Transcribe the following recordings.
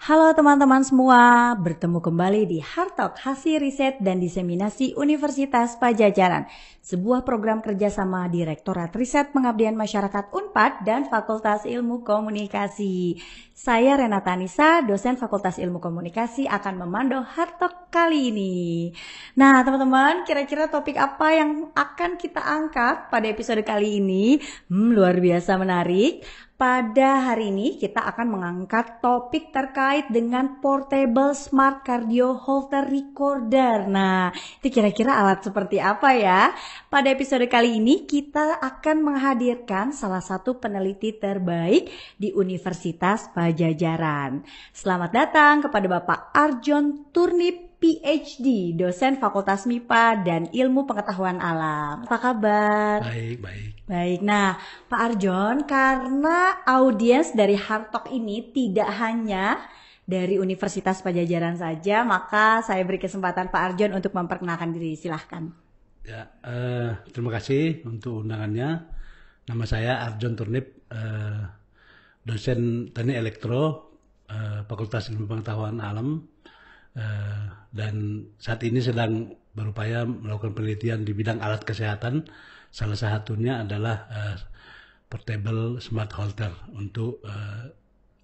Halo teman-teman semua, bertemu kembali di Hartalk Hasil Riset dan Diseminasi Universitas Pajajaran, sebuah program kerjasama Direktorat Riset Pengabdian Masyarakat Unpad dan Fakultas Ilmu Komunikasi. Saya Renata Nisa, dosen Fakultas Ilmu Komunikasi akan memandu Hartalk kali ini. Nah teman-teman, kira-kira topik apa yang akan kita angkat pada episode kali ini? Luar biasa menarik. Pada hari ini kita akan mengangkat topik terkait dengan Portable Smart Cardio Holter Recorder. Nah, itu kira-kira alat seperti apa ya? Pada episode kali ini kita akan menghadirkan salah satu peneliti terbaik di Universitas Pajajaran. Selamat datang kepada Bapak Arjon Turnip, PhD, dosen Fakultas MIPA dan Ilmu Pengetahuan Alam. Apa kabar? Baik. Nah, Pak Arjon, karena audiens dari Hartalk ini tidak hanya dari Universitas Pajajaran saja, maka saya beri kesempatan Pak Arjon untuk memperkenalkan diri. Silahkan. Ya, terima kasih untuk undangannya. Nama saya Arjon Turnip, dosen Teknik Elektro, Fakultas Ilmu Pengetahuan Alam. Dan saat ini sedang berupaya melakukan penelitian di bidang alat kesehatan. Salah satunya adalah portable smart holter untuk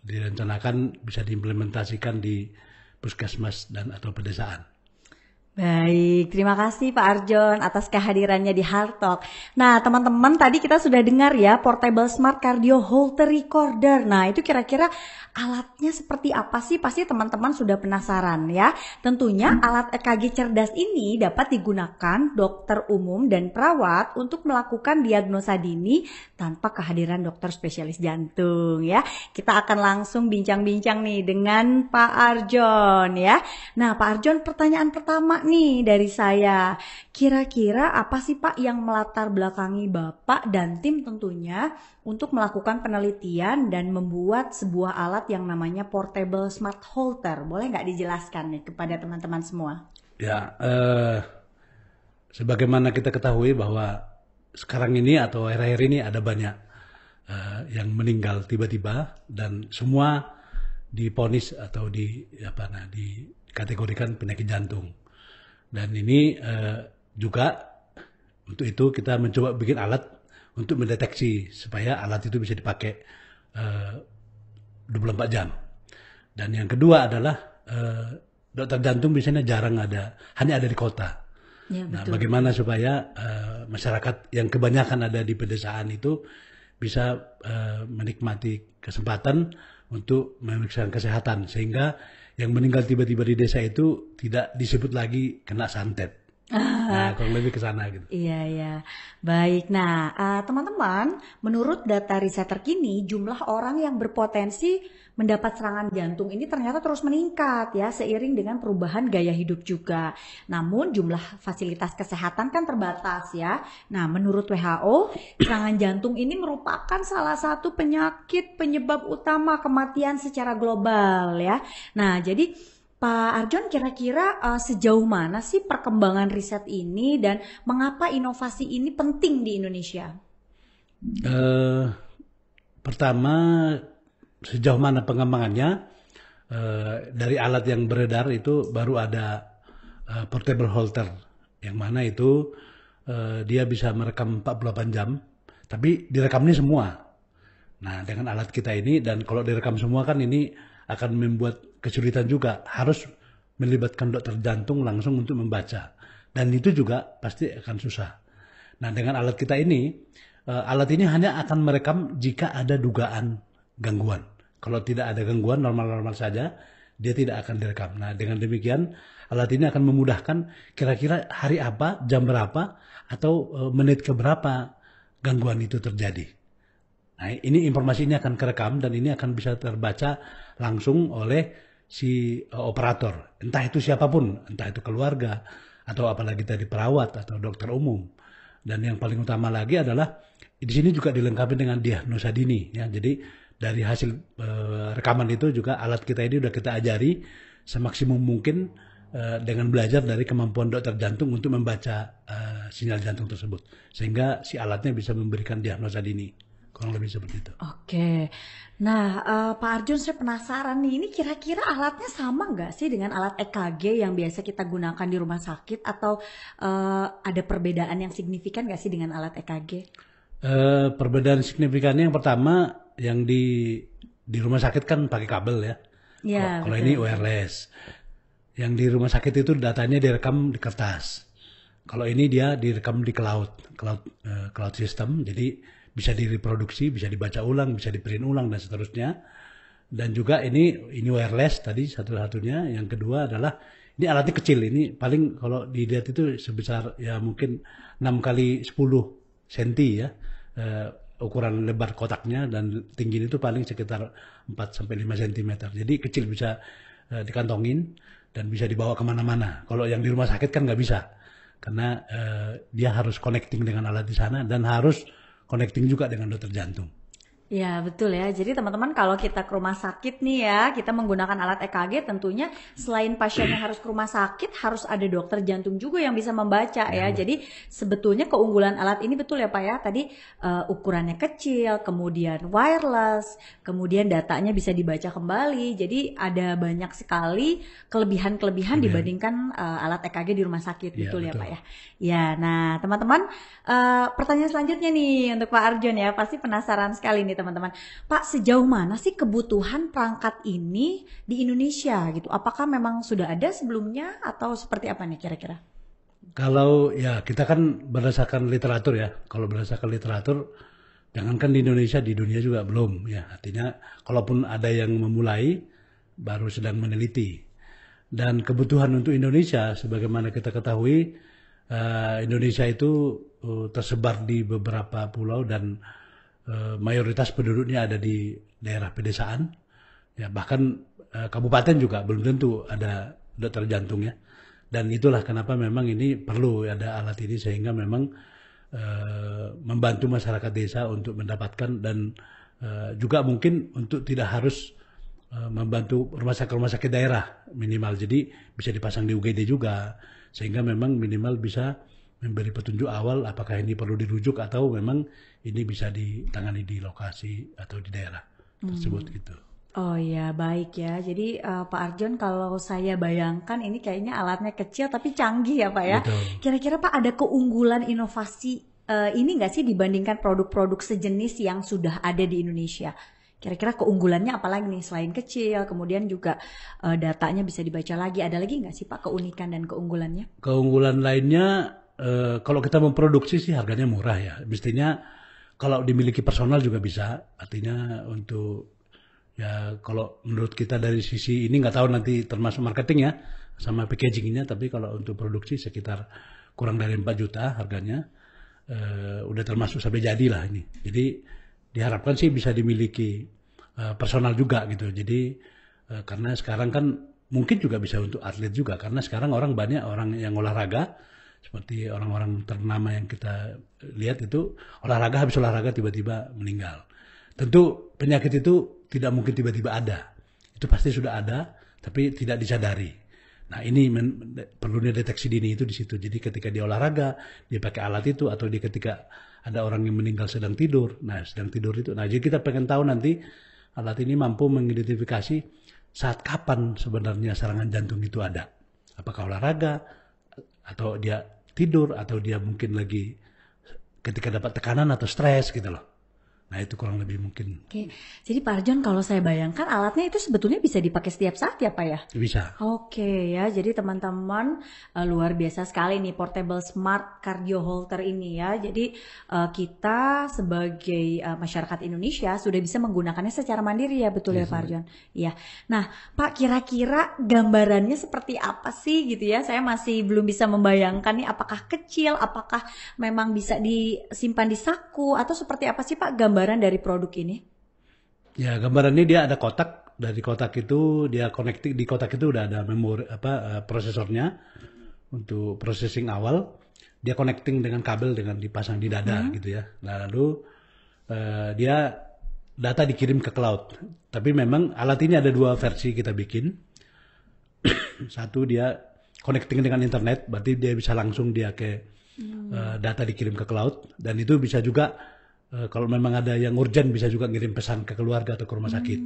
direncanakan bisa diimplementasikan di puskesmas dan atau pedesaan. Baik, terima kasih Pak Arjon atas kehadirannya di Hartalk. Nah teman-teman, tadi kita sudah dengar ya Portable Smart Cardio Holter Recorder. Nah itu kira-kira alatnya seperti apa sih? Pasti teman-teman sudah penasaran ya. Tentunya alat EKG cerdas ini dapat digunakan dokter umum dan perawat untuk melakukan diagnosa dini tanpa kehadiran dokter spesialis jantung ya. Kita akan langsung bincang-bincang nih dengan Pak Arjon ya. Nah Pak Arjon, pertanyaan pertama nih dari saya, kira-kira apa sih Pak yang melatar belakangi Bapak dan tim tentunya untuk melakukan penelitian dan membuat sebuah alat yang namanya Portable Smart Holter? Boleh nggak dijelaskan nih kepada teman-teman semua? Ya, sebagaimana kita ketahui bahwa sekarang ini atau akhir-akhir ini ada banyak yang meninggal tiba-tiba dan semua diponis atau dikategorikan penyakit jantung. Dan ini juga untuk itu kita mencoba bikin alat untuk mendeteksi supaya alat itu bisa dipakai 24 jam. Dan yang kedua adalah dokter jantung biasanya jarang ada, hanya ada di kota. Ya, nah, betul. Bagaimana supaya masyarakat yang kebanyakan ada di pedesaan itu bisa menikmati kesempatan untuk memeriksa kesehatan sehingga yang meninggal tiba-tiba di desa itu tidak disebut lagi kena santet. Nah, kurang lebih ke sana gitu. Iya. Baik. Nah, teman-teman, menurut data riset terkini, jumlah orang yang berpotensi mendapat serangan jantung ini ternyata terus meningkat ya, seiring dengan perubahan gaya hidup juga. Namun jumlah fasilitas kesehatan kan terbatas ya. Nah, menurut WHO, serangan jantung ini merupakan salah satu penyakit penyebab utama kematian secara global ya. Nah, jadi Pak Arjon, kira-kira sejauh mana sih perkembangan riset ini dan mengapa inovasi ini penting di Indonesia? Pertama, sejauh mana pengembangannya, dari alat yang beredar itu baru ada portable holter, yang mana itu dia bisa merekam 48 jam, tapi direkamnya semua. Nah, dengan alat kita ini, dan kalau direkam semua kan ini akan membuat kesulitan juga, harus melibatkan dokter jantung langsung untuk membaca. Dan itu juga pasti akan susah. Nah, dengan alat kita ini, alat ini hanya akan merekam jika ada dugaan gangguan. Kalau tidak ada gangguan, normal-normal saja, dia tidak akan direkam. Nah, dengan demikian, alat ini akan memudahkan kira-kira hari apa, jam berapa, atau menit keberapa gangguan itu terjadi. Nah, ini informasinya akan kerekam dan ini akan bisa terbaca langsung oleh si operator. Entah itu siapapun, entah itu keluarga, atau apalagi tadi perawat atau dokter umum. Dan yang paling utama lagi adalah di sini juga dilengkapi dengan diagnosa dini. Ya. Jadi dari hasil rekaman itu juga alat kita ini sudah kita ajari semaksimum mungkin dengan belajar dari kemampuan dokter jantung untuk membaca sinyal jantung tersebut. Sehingga si alatnya bisa memberikan diagnosa dini. kurang lebih seperti itu. Oke. Nah, Pak Arjun, saya penasaran nih, ini kira-kira alatnya sama nggak sih dengan alat EKG yang biasa kita gunakan di rumah sakit, atau ada perbedaan yang signifikan nggak sih dengan alat EKG? Perbedaan signifikannya yang pertama, yang di rumah sakit kan pakai kabel ya. Ya, Kalau betul. ini wireless. Yang di rumah sakit itu datanya direkam di kertas. Kalau ini dia direkam di cloud system, jadi bisa direproduksi, bisa dibaca ulang, bisa diprint ulang dan seterusnya. Dan juga ini wireless tadi satu-satunya. Yang kedua adalah ini alatnya kecil. Ini paling kalau dilihat itu sebesar ya mungkin 6 kali 10 cm ya. Ukuran lebar kotaknya, dan tingginya itu paling sekitar 4 sampai 5 cm. Jadi kecil, bisa dikantongin dan bisa dibawa kemana-mana. Kalau yang di rumah sakit kan nggak bisa, karena dia harus connecting dengan alat di sana dan harus connecting juga dengan dokter jantung. Ya, betul ya. Jadi teman-teman, kalau kita ke rumah sakit nih ya, kita menggunakan alat EKG, tentunya selain pasiennya harus ke rumah sakit, harus ada dokter jantung juga yang bisa membaca ya. Jadi sebetulnya keunggulan alat ini, betul ya Pak ya, tadi ukurannya kecil, kemudian wireless, kemudian datanya bisa dibaca kembali. Jadi ada banyak sekali kelebihan-kelebihan dibandingkan alat EKG di rumah sakit, Ya, betul ya betul. Pak ya. Ya, nah teman-teman, pertanyaan selanjutnya nih untuk Pak Arjun ya, pasti penasaran sekali nih teman-teman. Pak, sejauh mana sih kebutuhan perangkat ini di Indonesia gitu? Apakah memang sudah ada sebelumnya atau seperti apa nih kira-kira? Kalau ya kita kan berdasarkan literatur ya. Kalau berdasarkan literatur, jangankan di Indonesia, di dunia juga belum ya. Artinya kalaupun ada yang memulai, baru sedang meneliti. Dan kebutuhan untuk Indonesia, sebagaimana kita ketahui, Indonesia itu tersebar di beberapa pulau, dan mayoritas penduduknya ada di daerah pedesaan. Ya, bahkan kabupaten juga belum tentu ada dokter jantung ya. Dan itulah kenapa memang ini perlu ada alat ini, sehingga memang membantu masyarakat desa untuk mendapatkan, dan juga mungkin untuk tidak harus membantu rumah sakit daerah minimal. Jadi bisa dipasang di UGD juga, sehingga memang minimal bisa memberi petunjuk awal apakah ini perlu dirujuk atau memang ini bisa ditangani di lokasi atau di daerah tersebut gitu. Oh ya, baik ya. Jadi Pak Arjun, kalau saya bayangkan ini kayaknya alatnya kecil tapi canggih ya Pak ya. Betul. Kira-kira Pak, ada keunggulan inovasi ini nggak sih dibandingkan produk-produk sejenis yang sudah ada di Indonesia? Kira-kira keunggulannya apa lagi nih selain kecil, kemudian juga datanya bisa dibaca lagi. Ada lagi nggak sih Pak keunikan dan keunggulannya? Keunggulan lainnya, kalau kita memproduksi sih harganya murah ya. Mestinya kalau dimiliki personal juga bisa. Artinya untuk ya, kalau menurut kita dari sisi ini nggak tahu nanti termasuk marketing ya sama packagingnya, tapi kalau untuk produksi sekitar kurang dari 4 juta harganya, udah termasuk sampai jadi lah ini. Jadi diharapkan sih bisa dimiliki personal juga gitu. Jadi karena sekarang kan mungkin juga bisa untuk atlet juga, karena sekarang banyak orang yang olahraga, seperti orang-orang ternama yang kita lihat itu olahraga, habis olahraga tiba-tiba meninggal. Tentu penyakit itu tidak mungkin tiba-tiba ada. Itu pasti sudah ada, tapi tidak disadari. Nah, ini perlunya deteksi dini itu di situ. Jadi ketika dia olahraga, dia pakai alat itu, atau dia ketika ada orang yang meninggal sedang tidur. Nah, sedang tidur itu. Nah, jadi kita pengen tahu nanti alat ini mampu mengidentifikasi saat kapan sebenarnya serangan jantung itu ada. Apakah olahraga, atau dia tidur, atau dia mungkin lagi ketika dapat tekanan atau stres gitu loh. Nah, itu kurang lebih mungkin. Oke, jadi Pak Arjun, kalau saya bayangkan alatnya itu sebetulnya bisa dipakai setiap saat ya Pak ya? Bisa. Oke ya, jadi teman-teman, luar biasa sekali nih portable smart cardio holter ini ya. Jadi kita sebagai masyarakat Indonesia sudah bisa menggunakannya secara mandiri ya, betul ya Pak Arjun? Iya. Nah Pak, kira-kira gambarannya seperti apa sih gitu ya? Saya masih belum bisa membayangkan nih, apakah kecil, apakah memang bisa disimpan di saku, atau seperti apa sih Pak gambaran dari produk ini? Ya, gambarannya dia ada kotak. Dari kotak itu dia connecting, di kotak itu udah ada memori prosesornya untuk processing awal. Dia connecting dengan kabel, dengan dipasang di dada gitu ya. Nah, lalu dia data dikirim ke cloud. Tapi memang alat ini ada 2 versi kita bikin. Satu dia connecting dengan internet, berarti dia bisa langsung dia ke data dikirim ke cloud, dan itu bisa juga kalau memang ada yang urgent bisa juga ngirim pesan ke keluarga atau ke rumah sakit.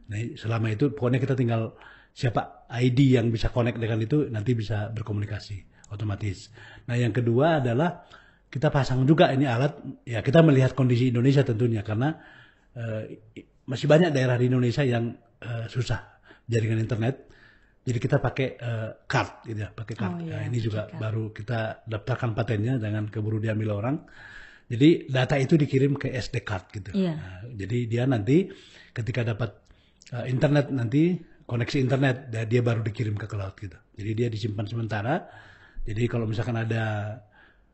Nah, selama itu pokoknya kita tinggal siapa ID yang bisa connect dengan itu nanti bisa berkomunikasi otomatis. Nah, yang kedua adalah kita pasang juga ini alat, ya kita melihat kondisi Indonesia tentunya karena masih banyak daerah di Indonesia yang susah jaringan internet. Jadi kita pakai card gitu ya, pakai card. Nah, ini juga baru kita daftarkan patennya, jangan keburu diambil orang. Jadi data itu dikirim ke SD card gitu. Nah, jadi dia nanti ketika dapat internet nanti koneksi internet, dia baru dikirim ke cloud gitu. Jadi dia disimpan sementara. Jadi kalau misalkan ada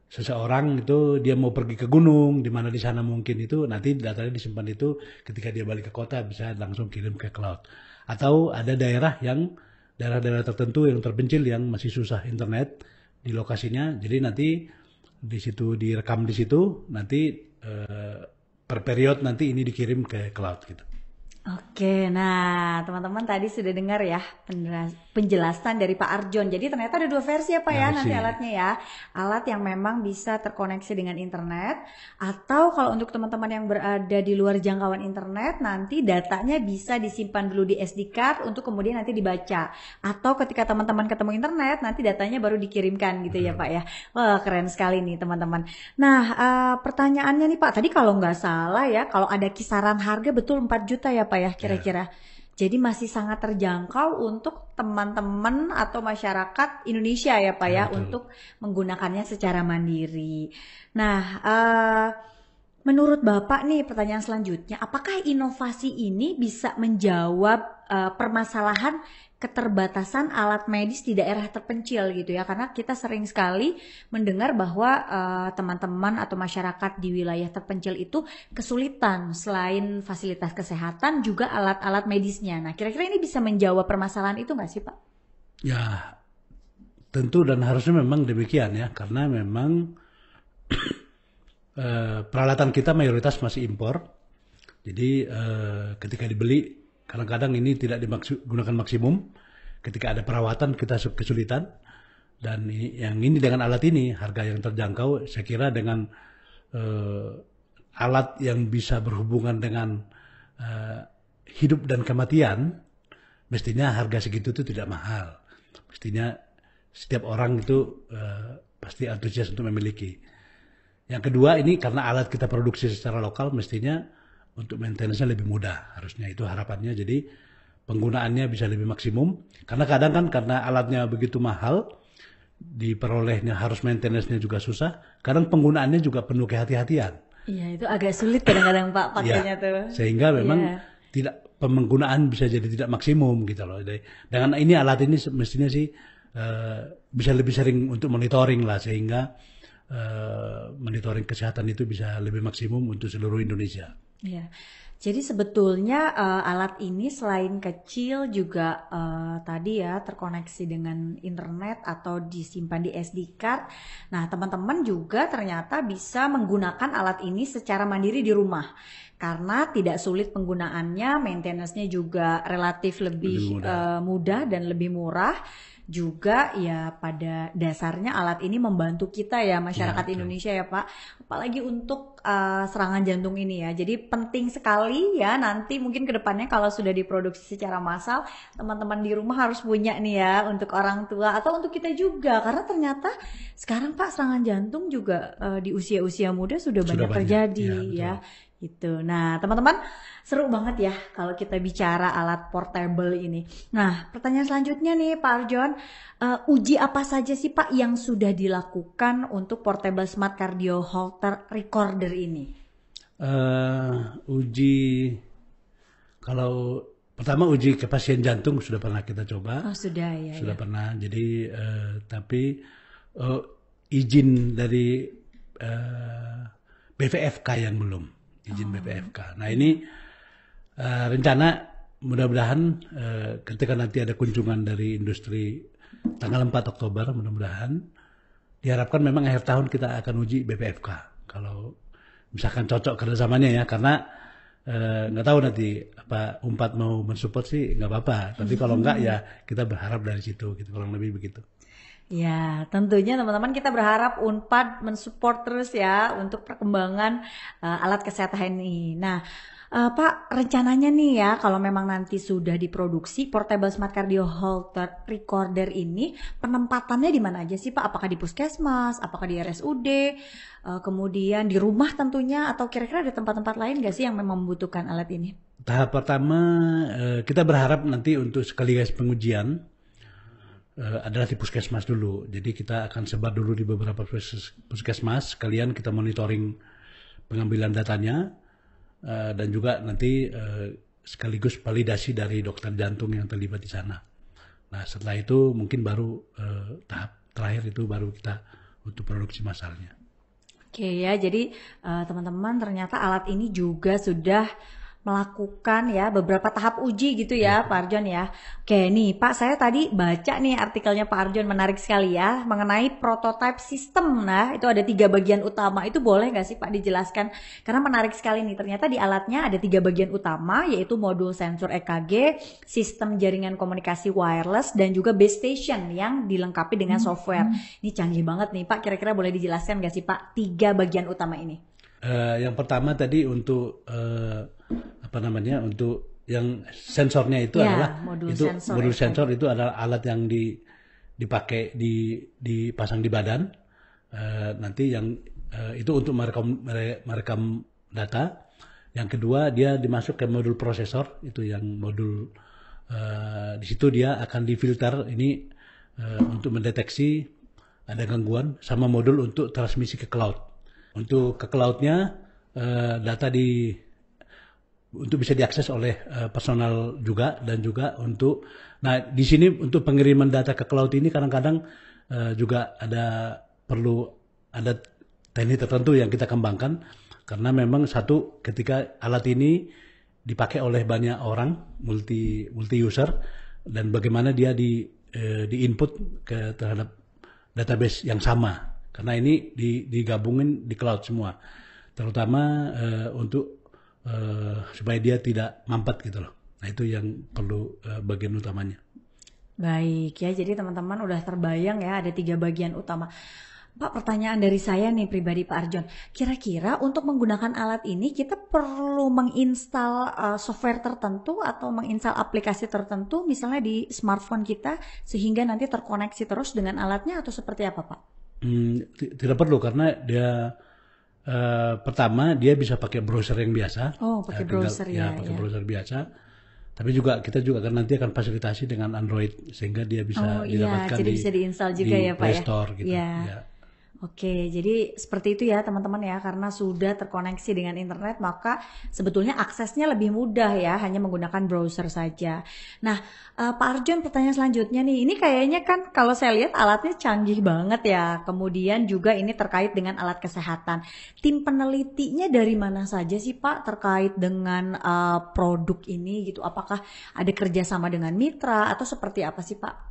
seseorang itu dia mau pergi ke gunung, di mana di sana mungkin itu nanti datanya disimpan itu ketika dia balik ke kota bisa langsung kirim ke cloud. Atau ada daerah-daerah tertentu yang terpencil yang masih susah internet di lokasinya, jadi nanti di situ direkam di situ, nanti per period nanti ini dikirim ke cloud gitu. Oke, nah teman-teman tadi sudah dengar ya penjelasan dari Pak Arjon. Jadi ternyata ada 2 versi ya Pak ya nanti alatnya ya. Alat yang memang bisa terkoneksi dengan internet, atau kalau untuk teman-teman yang berada di luar jangkauan internet nanti datanya bisa disimpan dulu di SD card untuk kemudian nanti dibaca. Atau ketika teman-teman ketemu internet nanti datanya baru dikirimkan gitu ya Pak ya. Wah keren sekali nih teman-teman. Nah pertanyaannya nih Pak, tadi kalau nggak salah ya kalau ada kisaran harga betul 4 juta ya Pak ya kira-kira. Jadi masih sangat terjangkau untuk teman-teman atau masyarakat Indonesia ya Pak ya untuk menggunakannya secara mandiri. Nah, menurut Bapak nih pertanyaan selanjutnya, apakah inovasi ini bisa menjawab permasalahan keterbatasan alat medis di daerah terpencil gitu ya, karena kita sering sekali mendengar bahwa teman-teman atau masyarakat di wilayah terpencil itu kesulitan selain fasilitas kesehatan juga alat-alat medisnya. Nah kira-kira ini bisa menjawab permasalahan itu nggak sih Pak? Ya tentu dan harusnya memang demikian ya, karena memang peralatan kita mayoritas masih impor. Jadi ketika dibeli kadang-kadang ini tidak digunakan maksimum. Ketika ada perawatan kita kesulitan. Dan ini dengan alat ini harga yang terjangkau, saya kira dengan alat yang bisa berhubungan dengan hidup dan kematian, mestinya harga segitu itu tidak mahal. Mestinya setiap orang itu pasti antusias untuk memiliki. Yang kedua ini karena alat kita produksi secara lokal, mestinya untuk maintenance-nya lebih mudah, harusnya itu harapannya. Jadi penggunaannya bisa lebih maksimum. Karena kadang kan karena alatnya begitu mahal, diperolehnya harus maintenance-nya juga susah. Kadang penggunaannya juga penuh kehati-hatian. Iya, itu agak sulit kadang-kadang Pak pakainya tuh. Sehingga memang tidak penggunaan bisa jadi tidak maksimum gitu loh. Dengan ini alat ini mestinya sih bisa lebih sering untuk monitoring lah, sehingga monitoring kesehatan itu bisa lebih maksimum untuk seluruh Indonesia. Iya, jadi sebetulnya alat ini selain kecil juga tadi ya terkoneksi dengan internet atau disimpan di SD card. Nah teman-teman juga ternyata bisa menggunakan alat ini secara mandiri di rumah. Karena tidak sulit penggunaannya, maintenance-nya juga relatif lebih mudah dan lebih murah. Juga ya pada dasarnya alat ini membantu kita ya masyarakat Indonesia ya Pak, apalagi untuk serangan jantung ini ya. Jadi penting sekali ya nanti mungkin kedepannya kalau sudah diproduksi secara massal, teman-teman di rumah harus punya nih ya untuk orang tua atau untuk kita juga, karena ternyata sekarang Pak serangan jantung juga di usia-usia muda sudah banyak terjadi ya. Gitu. Nah teman-teman seru banget ya kalau kita bicara alat portable ini. Nah pertanyaan selanjutnya nih Pak Arjon, uji apa saja sih Pak yang sudah dilakukan untuk portable smart cardio Holter recorder ini? Kalau pertama uji ke pasien jantung sudah pernah kita coba. Oh sudah ya. Sudah pernah. Jadi tapi izin dari BVFK yang belum. Izin BPFK. Nah ini rencana mudah-mudahan ketika nanti ada kunjungan dari industri tanggal 4 Oktober mudah-mudahan diharapkan memang akhir tahun kita akan uji BPFK. Kalau misalkan cocok kerjasamanya ya, karena nggak tahu nanti apa Unpad mau mensupport sih nggak apa-apa. Tapi kalau nggak ya kita berharap dari situ gitu, kurang lebih begitu. Ya, tentunya teman-teman kita berharap Unpad mensupport terus ya untuk perkembangan alat kesehatan ini. Nah, Pak, rencananya nih ya, kalau memang nanti sudah diproduksi Portable Smart Cardio Holter Recorder ini, penempatannya di mana aja sih Pak? Apakah di puskesmas, apakah di RSUD, kemudian di rumah tentunya, atau kira-kira ada tempat-tempat lain nggak sih yang memang membutuhkan alat ini? Tahap pertama kita berharap nanti untuk sekaligus pengujian adalah di puskesmas dulu. Jadi kita akan sebar dulu di beberapa puskesmas. Sekalian kita monitoring pengambilan datanya dan juga nanti sekaligus validasi dari dokter jantung yang terlibat di sana. Nah setelah itu mungkin baru tahap terakhir itu baru kita untuk produksi massalnya. Oke ya, jadi teman-teman ternyata alat ini juga sudah melakukan ya beberapa tahap uji gitu ya Pak Arjon ya. Oke nih Pak, saya tadi baca nih artikelnya Pak Arjon, menarik sekali ya mengenai prototype system. Nah itu ada 3 bagian utama, itu boleh nggak sih Pak dijelaskan? Karena menarik sekali nih, ternyata di alatnya ada 3 bagian utama, yaitu modul sensor EKG, sistem jaringan komunikasi wireless, dan juga base station yang dilengkapi dengan software. Ini canggih banget nih Pak, kira-kira boleh dijelaskan nggak sih Pak 3 bagian utama ini? Yang pertama tadi untuk untuk yang sensornya itu adalah modul sensor itu adalah alat yang dipakai dipasang di badan, nanti yang itu untuk merekam data. Yang kedua dia dimasuk ke modul prosesor, itu yang modul di situ dia akan difilter ini untuk mendeteksi ada gangguan, sama modul untuk transmisi ke cloud. Untuk ke cloud-nya data untuk bisa diakses oleh personal juga, dan juga untuk di sini untuk pengiriman data ke cloud ini kadang-kadang juga perlu ada teknik tertentu yang kita kembangkan, karena memang satu ketika alat ini dipakai oleh banyak orang, multi user, dan bagaimana dia di input terhadap database yang sama. Karena ini digabungin di cloud semua, terutama untuk supaya dia tidak mampet gitu loh. Nah itu yang perlu bagian utamanya. Baik ya, jadi teman-teman udah terbayang ya ada 3 bagian utama. Pak, pertanyaan dari saya nih pribadi Pak Arjon, kira-kira untuk menggunakan alat ini kita perlu menginstal software tertentu atau menginstal aplikasi tertentu misalnya di smartphone kita sehingga nanti terkoneksi terus dengan alatnya, atau seperti apa Pak? Tidak perlu, karena dia pertama dia bisa pakai browser yang biasa. Oh, pakai browser pakai browser biasa. Tapi juga kita juga nanti akan fasilitasi dengan Android sehingga dia bisa didapatkan jadi bisa diinstal juga ya Pak Play ya. Store gitu. Ya. Oke, jadi seperti itu ya teman-teman ya, karena sudah terkoneksi dengan internet maka sebetulnya aksesnya lebih mudah ya, hanya menggunakan browser saja. Nah, Pak Arjon, pertanyaan selanjutnya nih, ini kayaknya kan kalau saya lihat alatnya canggih banget ya, kemudian juga ini terkait dengan alat kesehatan. Tim penelitinya dari mana saja sih Pak terkait dengan produk ini gitu? Apakah ada kerjasama dengan mitra atau seperti apa sih Pak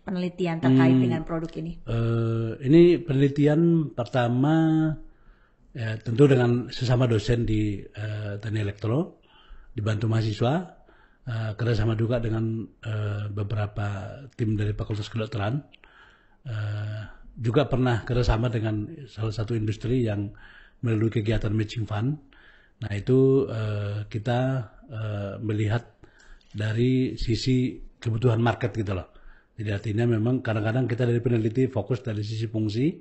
penelitian terkait dengan produk ini? Ini penelitian pertama ya, tentu dengan sesama dosen di Teknik Elektro, dibantu mahasiswa, kerjasama juga dengan beberapa tim dari Fakultas Kedokteran, juga pernah kerjasama dengan salah satu industri yang melalui kegiatan matching fund. Nah itu kita melihat dari sisi kebutuhan market gitu loh. Jadi artinya memang kadang-kadang kita dari peneliti fokus dari sisi fungsi,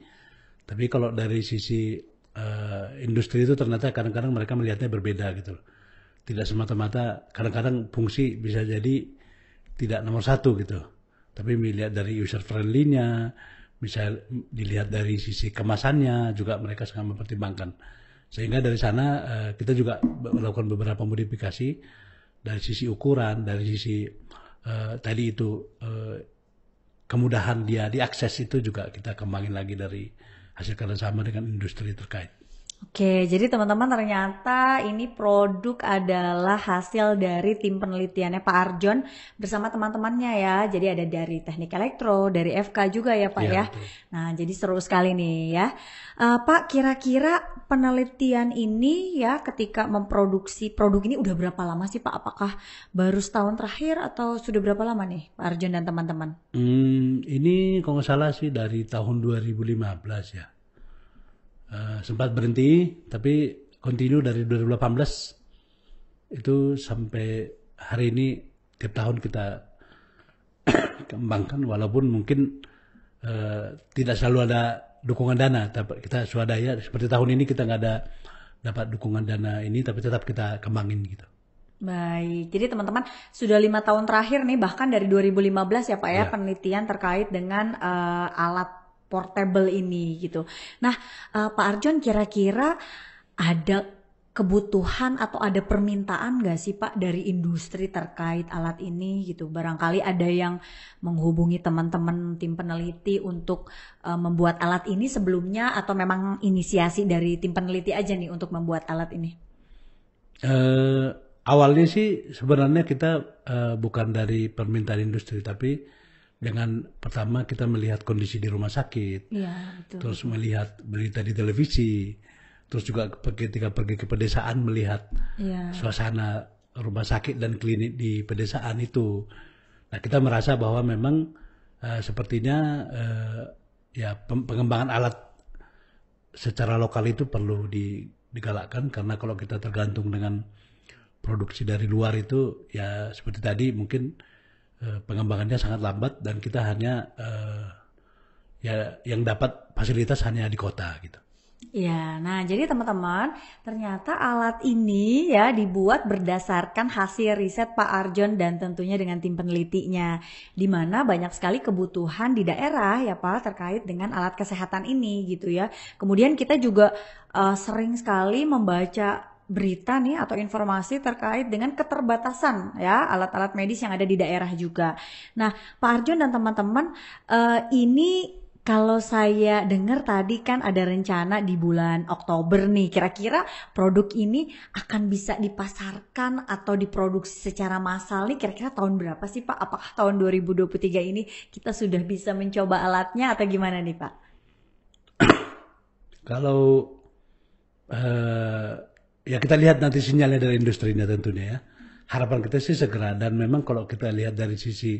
tapi kalau dari sisi industri itu ternyata kadang-kadang mereka melihatnya berbeda gitu. Tidak semata-mata, kadang-kadang fungsi bisa jadi tidak nomor satu gitu. Tapi melihat dari user friendly-nya, bisa dilihat dari sisi kemasannya, juga mereka sangat mempertimbangkan. Sehingga dari sana kita juga melakukan beberapa modifikasi dari sisi ukuran, dari sisi tadi itu kemudahan dia diakses, itu juga kita kembangin lagi dari hasil kerjasama dengan industri terkait. Oke, jadi teman-teman ternyata ini produk adalah hasil dari tim penelitiannya Pak Arjon bersama teman-temannya ya. Jadi ada dari Teknik Elektro, dari FK juga ya Pak ya. Betul. Nah, jadi seru sekali nih ya. Pak, kira-kira penelitian ini ya ketika memproduksi produk ini udah berapa lama sih Pak? Apakah baru setahun terakhir atau sudah berapa lama nih Pak Arjon dan teman-teman? Ini kalau nggak salah sih dari tahun 2015 ya. Sempat berhenti, tapi continue dari 2018 itu sampai hari ini tiap tahun kita kembangkan, walaupun mungkin tidak selalu ada dukungan dana, tapi kita swadaya. Seperti tahun ini kita nggak ada dapat dukungan dana ini, tapi tetap kita kembangin gitu. Baik, jadi teman-teman sudah 5 tahun terakhir nih, bahkan dari 2015 ya Pak ya, penelitian terkait dengan alat portable ini gitu. Nah, Pak Arjon, kira-kira ada kebutuhan atau ada permintaan nggak sih Pak dari industri terkait alat ini gitu? Barangkali ada yang menghubungi teman-teman tim peneliti untuk membuat alat ini sebelumnya, atau memang inisiasi dari tim peneliti aja nih untuk membuat alat ini? Awalnya sih sebenarnya kita bukan dari permintaan industri, tapi dengan pertama kita melihat kondisi di rumah sakit, ya, betul, terus melihat berita di televisi, terus juga ketika pergi ke pedesaan melihat suasana rumah sakit dan klinik di pedesaan itu. Nah, kita merasa bahwa memang sepertinya ya pengembangan alat secara lokal itu perlu digalakkan, karena kalau kita tergantung dengan produksi dari luar itu ya seperti tadi mungkin pengembangannya sangat lambat, dan kita hanya ya yang dapat fasilitas hanya di kota gitu. Ya, nah jadi teman-teman, ternyata alat ini ya dibuat berdasarkan hasil riset Pak Arjon dan tentunya dengan tim penelitinya, di mana banyak sekali kebutuhan di daerah ya Pak terkait dengan alat kesehatan ini gitu ya. Kemudian kita juga sering sekali membaca berita nih atau informasi terkait dengan keterbatasan ya alat-alat medis yang ada di daerah juga. Nah, Pak Arjon dan teman-teman, ini kalau saya dengar tadi kan ada rencana di bulan Oktober nih, kira-kira produk ini akan bisa dipasarkan atau diproduksi secara massal nih kira-kira tahun berapa sih Pak? Apakah tahun 2023 ini kita sudah bisa mencoba alatnya atau gimana nih Pak? Kalau ya kita lihat nanti sinyalnya dari industrinya tentunya ya. Harapan kita sih segera, dan memang kalau kita lihat dari sisi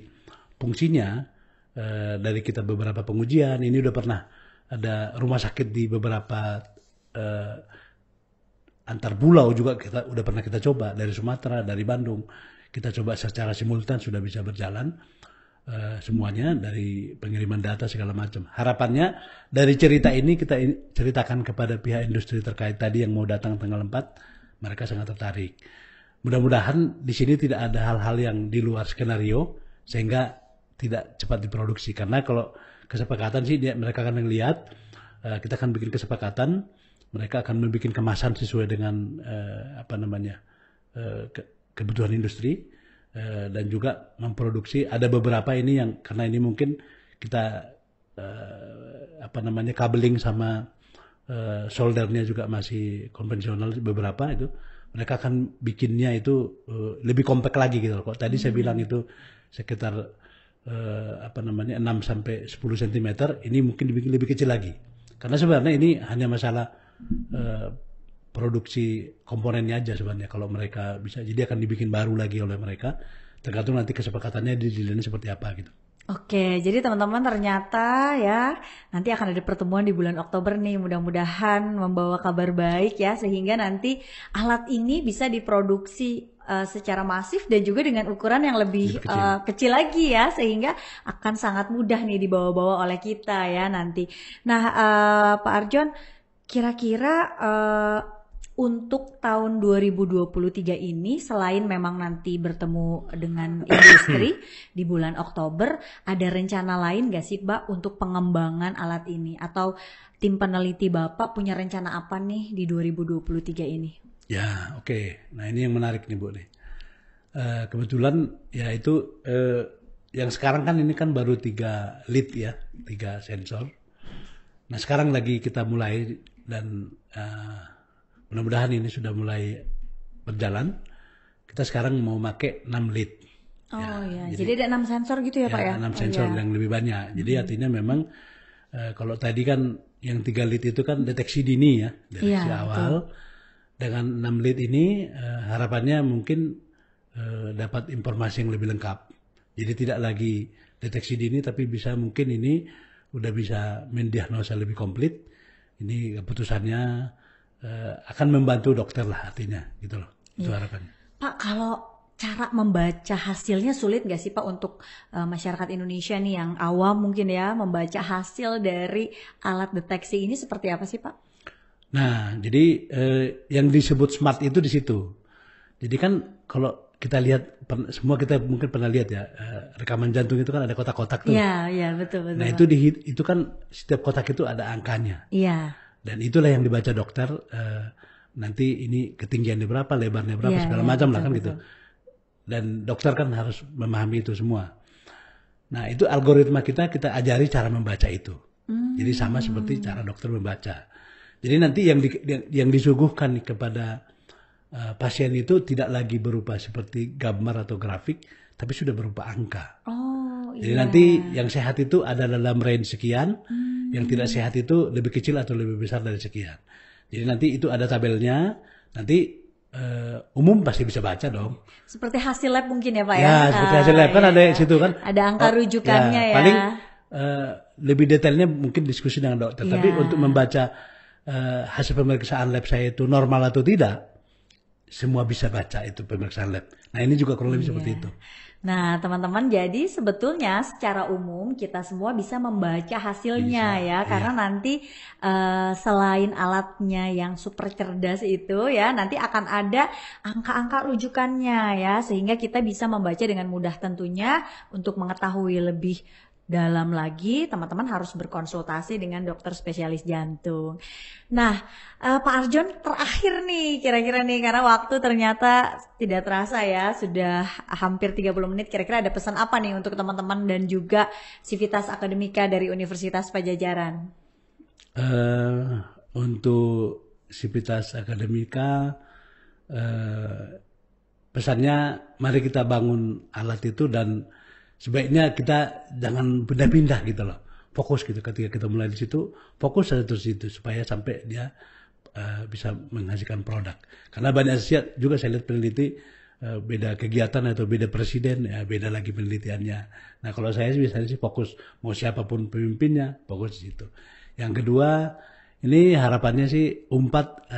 fungsinya, dari kita beberapa pengujian, ini udah pernah ada rumah sakit di beberapa antar pulau juga kita udah pernah kita coba, dari Sumatera, dari Bandung, kita coba secara simultan sudah bisa berjalan semuanya, dari pengiriman data segala macam. Harapannya dari cerita ini kita ceritakan kepada pihak industri terkait tadi yang mau datang tanggal 4, mereka sangat tertarik. Mudah-mudahan di sini tidak ada hal-hal yang di luar skenario sehingga tidak cepat diproduksi, karena kalau kesepakatan sih mereka akan melihat, kita akan bikin kesepakatan, mereka akan membuat kemasan sesuai dengan kebutuhan industri, dan juga memproduksi. Ada beberapa ini yang karena ini mungkin kita kabeling sama soldernya juga masih konvensional beberapa, itu mereka akan bikinnya itu lebih kompak lagi gitu. Kok tadi saya bilang itu sekitar 6 sampai 10 cm, ini mungkin dibikin lebih kecil lagi. Karena sebenarnya ini hanya masalah produksi komponennya aja sebenarnya. Kalau mereka bisa, jadi akan dibikin baru lagi oleh mereka, tergantung nanti kesepakatannya di dealnya seperti apa gitu. Oke, jadi teman-teman ternyata ya nanti akan ada pertemuan di bulan Oktober nih, mudah-mudahan membawa kabar baik ya, sehingga nanti alat ini bisa diproduksi secara masif dan juga dengan ukuran yang lebih kecil lagi ya, sehingga akan sangat mudah nih dibawa-bawa oleh kita ya nanti. Nah, Pak Arjon, kira-kira untuk tahun 2023 ini selain memang nanti bertemu dengan industri di bulan Oktober, ada rencana lain nggak sih Mbak untuk pengembangan alat ini? Atau tim peneliti Bapak punya rencana apa nih di 2023 ini? Ya, oke. Nah, ini yang menarik nih Bu nih. Kebetulan ya itu yang sekarang kan ini kan baru 3 lead ya, 3 sensor. Nah, sekarang lagi kita mulai, dan mudah-mudahan ini sudah mulai berjalan. Kita sekarang mau pakai 6 lead. Oh ya, jadi ada 6 sensor gitu ya Pak ya? 6 sensor yang lebih banyak. Jadi artinya memang Kalau tadi kan yang 3 lead itu kan deteksi dini ya, deteksi Iya, awal. Dengan 6 lead ini harapannya mungkin dapat informasi yang lebih lengkap. Jadi tidak lagi deteksi dini, tapi bisa mungkin ini udah bisa mendiagnosa lebih komplit. Ini keputusannya akan membantu dokter lah artinya, gitu loh. Itu harapannya. Pak, kalau cara membaca hasilnya sulit nggak sih Pak untuk masyarakat Indonesia nih yang awam mungkin ya membaca hasil dari alat deteksi ini seperti apa sih Pak? Nah, jadi yang disebut smart itu di situ. Jadi kan kalau kita lihat, semua kita mungkin pernah lihat ya, rekaman jantung itu kan ada kotak-kotak tuh. Iya, iya betul. Nah itu kan setiap kotak itu ada angkanya. Iya. Dan itulah yang dibaca dokter, nanti ini ketinggiannya berapa, lebarnya berapa, segala macam lah kan gitu. Dan dokter kan harus memahami itu semua. Nah itu algoritma kita ajari cara membaca itu. Jadi sama seperti cara dokter membaca. Jadi nanti yang disuguhkan kepada pasien itu tidak lagi berupa seperti gambar atau grafik, tapi sudah berupa angka. Oh Jadi iya. nanti yang sehat itu ada dalam range sekian, yang tidak sehat itu lebih kecil atau lebih besar dari sekian. Jadi nanti itu ada tabelnya, nanti umum pasti bisa baca dong. Seperti hasil lab mungkin ya Pak ya? Ya, seperti hasil lab kan ada situ kan. Ada angka rujukannya ya. Paling lebih detailnya mungkin diskusi dengan dokter. Tapi untuk membaca hasil pemeriksaan lab saya itu normal atau tidak, semua bisa baca itu pemeriksaan lab. Nah ini juga kurang lebih seperti itu. Nah teman-teman, jadi sebetulnya secara umum kita semua bisa membaca hasilnya ya, karena nanti selain alatnya yang super cerdas itu ya, nanti akan ada angka-angka rujukannya ya, sehingga kita bisa membaca dengan mudah. Tentunya untuk mengetahui lebih dalam lagi, teman-teman harus berkonsultasi dengan dokter spesialis jantung. Nah, Pak Arjon, terakhir nih kira-kira nih, karena waktu ternyata tidak terasa ya, sudah hampir 30 menit. Kira-kira ada pesan apa nih untuk teman-teman dan juga Sivitas Akademika dari Universitas Padjadjaran? Untuk Sivitas Akademika, pesannya mari kita bangun alat itu dan sebaiknya kita jangan pindah-pindah gitu loh. Fokus gitu, ketika kita mulai di situ, fokus saja terus itu supaya sampai dia bisa menghasilkan produk. Karena banyak juga saya lihat peneliti beda kegiatan atau beda presiden, ya beda lagi penelitiannya. Nah kalau saya biasanya sih fokus, mau siapapun pemimpinnya, fokus di situ. Yang kedua, ini harapannya sih Unpad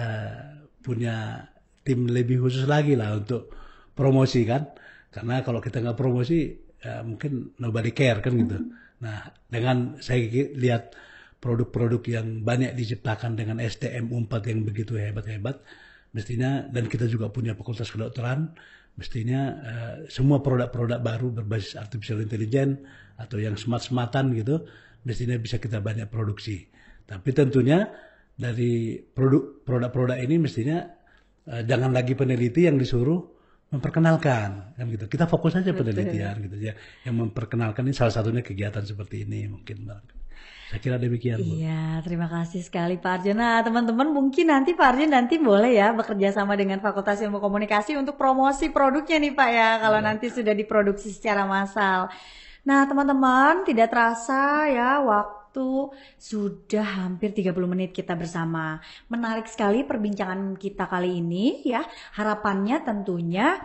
punya tim lebih khusus lagi lah untuk promosi kan. Karena kalau kita nggak promosi, mungkin nobody care kan gitu. Nah dengan saya lihat produk-produk yang banyak diciptakan dengan SDM Unpad yang begitu hebat-hebat, mestinya, dan kita juga punya fakultas kedokteran, mestinya semua produk-produk baru berbasis artificial intelligence atau yang smart-smartan gitu, mestinya bisa kita banyak produksi. Tapi tentunya dari produk-produk ini mestinya jangan lagi peneliti yang disuruh memperkenalkan kan gitu. Kita fokus saja penelitian gitu ya. Yang memperkenalkan ini salah satunya kegiatan seperti ini mungkin. Saya kira demikian. Iya, terima kasih sekali Pak Arjon. Nah, teman-teman mungkin nanti Pak Arjon nanti boleh ya bekerja sama dengan Fakultas Ilmu Komunikasi untuk promosi produknya nih Pak ya, kalau nanti sudah diproduksi secara massal. Nah, teman-teman, tidak terasa ya waktu sudah hampir 30 menit kita bersama. Menarik sekali perbincangan kita kali ini ya. Harapannya tentunya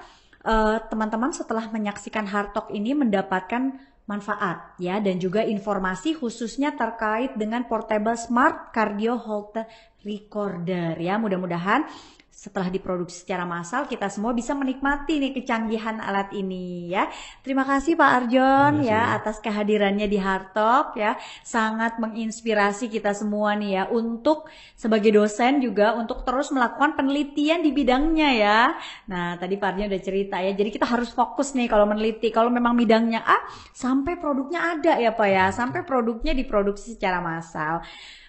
teman-teman setelah menyaksikan Heart Talk ini mendapatkan manfaat ya, dan juga informasi khususnya terkait dengan Portable Smart Cardio Holter Recorder ya. Mudah-mudahan setelah diproduksi secara massal kita semua bisa menikmati nih kecanggihan alat ini ya. Terima kasih Pak Arjon ya atas kehadirannya di Heart Talk ya. Sangat menginspirasi kita semua nih ya, untuk sebagai dosen juga untuk terus melakukan penelitian di bidangnya ya. Nah tadi Pak Arjon udah cerita ya, jadi kita harus fokus nih kalau meneliti. Kalau memang bidangnya A, sampai produknya ada ya Pak ya, sampai produknya diproduksi secara massal.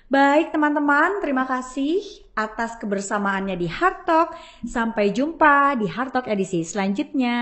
Baik teman-teman, terima kasih atas kebersamaannya di Heart Talk. Sampai jumpa di Heart Talk edisi selanjutnya.